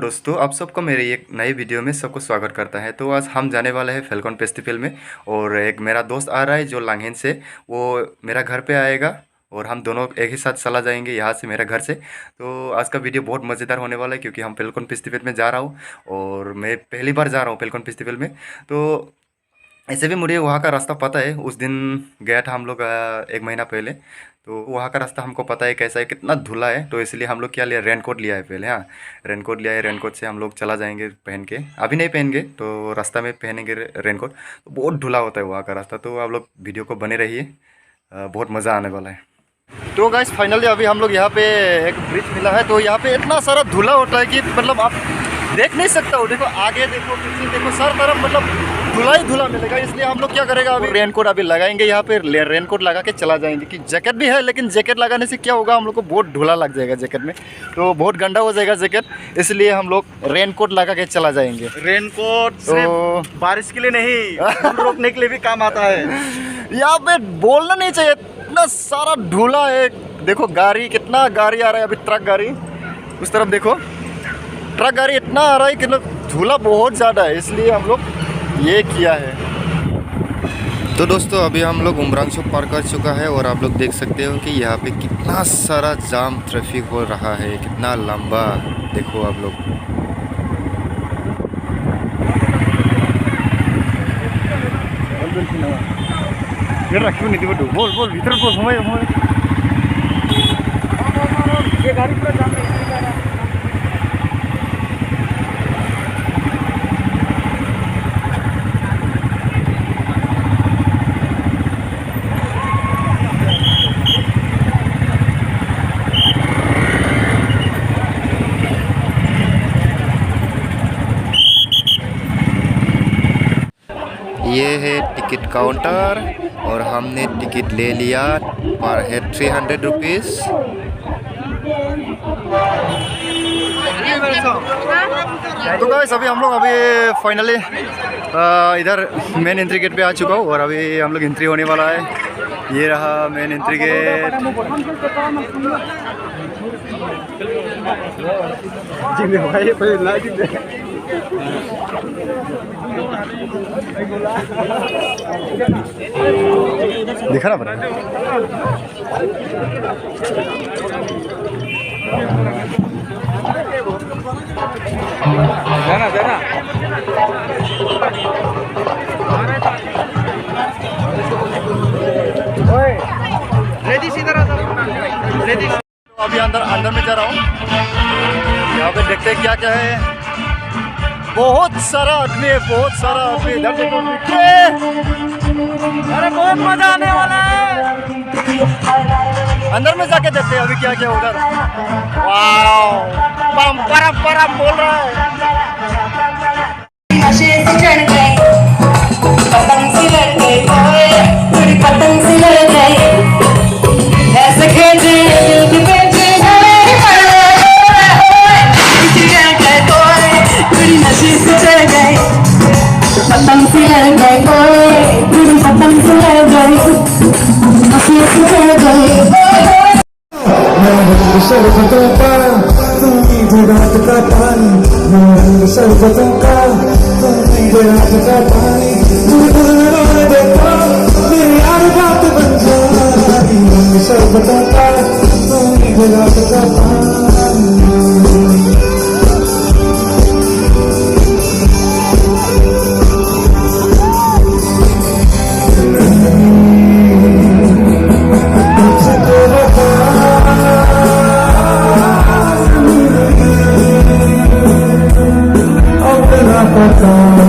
दोस्तों, आप सबको मेरे एक नए वीडियो में सबको स्वागत करता है। तो आज हम जाने वाले हैं फैल्कन फेस्टिवल में। और एक मेरा दोस्त आ रहा है जो लांगहेन से, वो मेरा घर पे आएगा और हम दोनों एक ही साथ चला जाएंगे यहाँ से, मेरे घर से। तो आज का वीडियो बहुत मज़ेदार होने वाला है क्योंकि हम फैल्कन फेस्टिवल में जा रहा हूँ और मैं पहली बार जा रहा हूँ फैल्कन फेस्टिवल में। तो ऐसे भी मुझे वहाँ का रास्ता पता है, उस दिन गया था हम लोग 1 महीना पहले। तो वहाँ का रास्ता हमको पता है कैसा है, कितना धुला है। तो इसलिए हम लोग क्या लिया, रेनकोट लिया है पहले। हाँ, रेनकोट लिया है। रेनकोट से हम लोग चला जाएंगे पहन के, अभी नहीं पहनेंगे तो रास्ता में पहनेंगे रेनकोट। तो बहुत धुला होता है वहाँ का रास्ता। तो आप लोग वीडियो को बने रहिए, बहुत मज़ा आने वाला है। तो गाइस फाइनली अभी हम लोग यहाँ पे एक ब्रिज मिला है। तो यहाँ पे इतना सारा धुला होता है कि मतलब आप देख नहीं सकता हो। देखो आगे, देखो पीछे, देखो सर तरफ मतलब धुला ही धुला मिलेगा। इसलिए हम लोग क्या करेगा, अभी रेनकोट अभी लगाएंगे यहाँ पे। रेनकोट लगा के चला जाएंगे कि जैकेट भी है, लेकिन जैकेट लगाने से क्या होगा, हम लोग को बहुत धुला लग जाएगा जैकेट में, तो बहुत गंदा हो जाएगा जैकेट। इसलिए हम लोग रेनकोट लगा के चला जाएंगे। रेनकोट तो बारिश के लिए नहीं, रोकने के लिए भी काम आता है। यहाँ पे बोलना नहीं चाहिए, इतना सारा धुला है। देखो गाड़ी, कितना गाड़ी आ रहा है अभी, ट्रक गाड़ी। उस तरफ देखो ट्रक गाड़ी इतना आ रहा है कि धुला बहुत ज़्यादा है, इसलिए हम लोग ये किया है। तो दोस्तों अभी हम लोग उमरांचो पार कर चुका है और आप लोग देख सकते हो कि यहाँ पे कितना सारा जाम ट्रैफिक हो रहा है, कितना लंबा। देखो आप लोग, बोल बोल भीतर बोल, ये गाड़ी पूरा जाम है। ये है टिकट काउंटर और हमने टिकट ले लिया, पर है 300 रुपीज़। तो गाइस अभी हम लोग फाइनली इधर मेन एंट्री गेट पे आ चुका हूँ और अभी हम लोग एंट्री होने वाला है। ये रहा मेन एंट्री गेट। दिखा ना पड़ा जाना जाना। लेडीज इधर आ जाओ, लेडीज। अभी अंदर में जा रहा हूँ। यहाँ पे देखते हैं क्या क्या है। बहुत सारा आदमी है, बहुत सारा आदमी। इधर देखो, अरे बहुत मजा आने वाला है। अंदर में जाके देखते हैं अभी क्या क्या उधर। वाओ, परम बोल रहा है। शरबतों का तुम रात का पानी, शरबतों का तुम रात का पानी, देखो मेरी यार बात बन जाए। शरबतों का तुम रात का पानी। Oh,